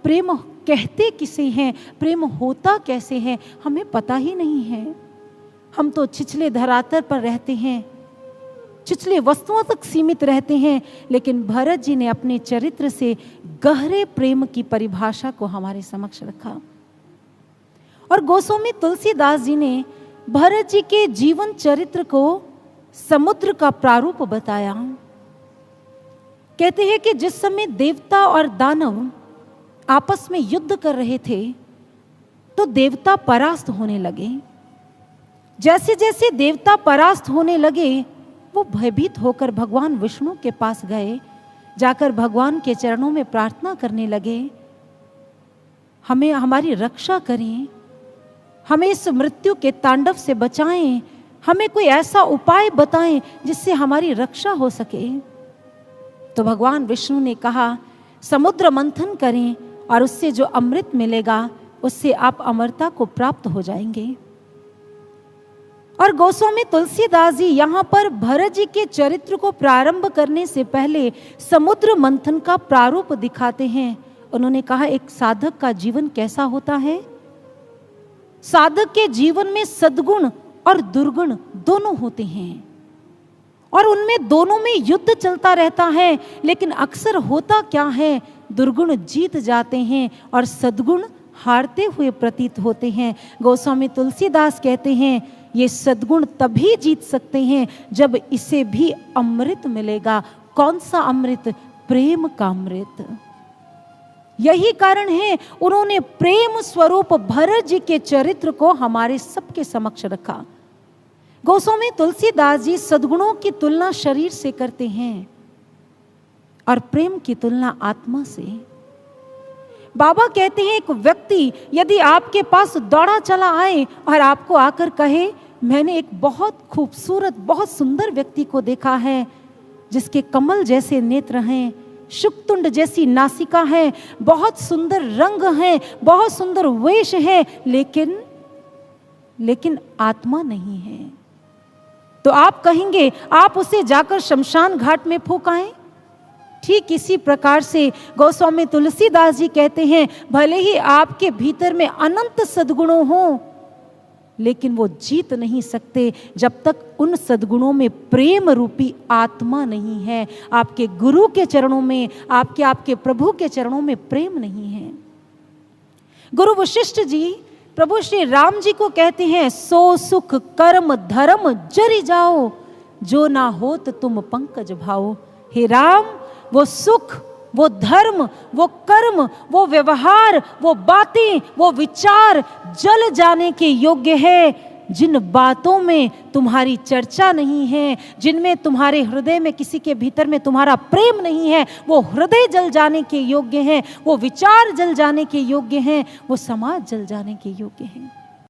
प्रेम कहते किसे हैं, प्रेम होता कैसे है, हमें पता ही नहीं है। हम तो छिछले धरातल पर रहते हैं, छिछले वस्तुओं तक सीमित रहते हैं। लेकिन भरत जी ने अपने चरित्र से गहरे प्रेम की परिभाषा को हमारे समक्ष रखा। और गोस्वामी तुलसीदास जी ने भरत जी के जीवन चरित्र को समुद्र का प्रारूप बताया। कहते हैं कि जिस समय देवता और दानव आपस में युद्ध कर रहे थे तो देवता परास्त होने लगे। जैसे जैसे देवता परास्त होने लगे वो भयभीत होकर भगवान विष्णु के पास गए, जाकर भगवान के चरणों में प्रार्थना करने लगे, हमें हमारी रक्षा करें, हमें इस मृत्यु के तांडव से बचाएं, हमें कोई ऐसा उपाय बताएं जिससे हमारी रक्षा हो सके। तो भगवान विष्णु ने कहा, समुद्र मंथन करें और उससे जो अमृत मिलेगा उससे आप अमरता को प्राप्त हो जाएंगे। और गोस्वामी तुलसीदास जी यहाँ पर भरत जी के चरित्र को प्रारंभ करने से पहले समुद्र मंथन का प्रारूप दिखाते हैं। उन्होंने कहा, एक साधक का जीवन कैसा होता है। साधक के जीवन में सद्गुण और दुर्गुण दोनों होते हैं और उनमें दोनों में युद्ध चलता रहता है। लेकिन अक्सर होता क्या है, दुर्गुण जीत जाते हैं और सद्गुण हारते हुए प्रतीत होते हैं। गोस्वामी तुलसीदास कहते हैं, ये सद्गुण तभी जीत सकते हैं जब इसे भी अमृत मिलेगा। कौन सा अमृत? प्रेम का अमृत। यही कारण है उन्होंने प्रेम स्वरूप भरत जी के चरित्र को हमारे सबके समक्ष रखा। गोस्वामी तुलसीदास जी सद्गुणों की तुलना शरीर से करते हैं और प्रेम की तुलना आत्मा से। बाबा कहते हैं, एक व्यक्ति यदि आपके पास दौड़ा चला आए और आपको आकर कहे, मैंने एक बहुत खूबसूरत बहुत सुंदर व्यक्ति को देखा है जिसके कमल जैसे नेत्र हैं, शुकतुंड जैसी नासिका है, बहुत सुंदर रंग है, बहुत सुंदर वेश है, लेकिन आत्मा नहीं है, तो आप कहेंगे आप उसे जाकर शमशान घाट में फूंकाएं। ठीक इसी प्रकार से गोस्वामी तुलसीदास जी कहते हैं, भले ही आपके भीतर में अनंत सद्गुणों हो, लेकिन वो जीत नहीं सकते जब तक उन सद्गुणों में प्रेम रूपी आत्मा नहीं है। आपके गुरु के चरणों में, आपके प्रभु के चरणों में प्रेम नहीं है। गुरु वशिष्ठ जी प्रभु श्री राम जी को कहते हैं, सो सुख कर्म धर्म जरि जाओ, जो ना होत तुम पंकज भाओ। हे राम, वो सुख, वो धर्म, वो कर्म, वो व्यवहार, वो बातें, वो विचार जल जाने के योग्य है जिन बातों में तुम्हारी चर्चा नहीं है, जिनमें तुम्हारे हृदय में किसी के भीतर में तुम्हारा प्रेम नहीं है। वो हृदय जल जाने के योग्य हैं, वो विचार जल जाने के योग्य हैं, वो समाज जल जाने के योग्य हैं।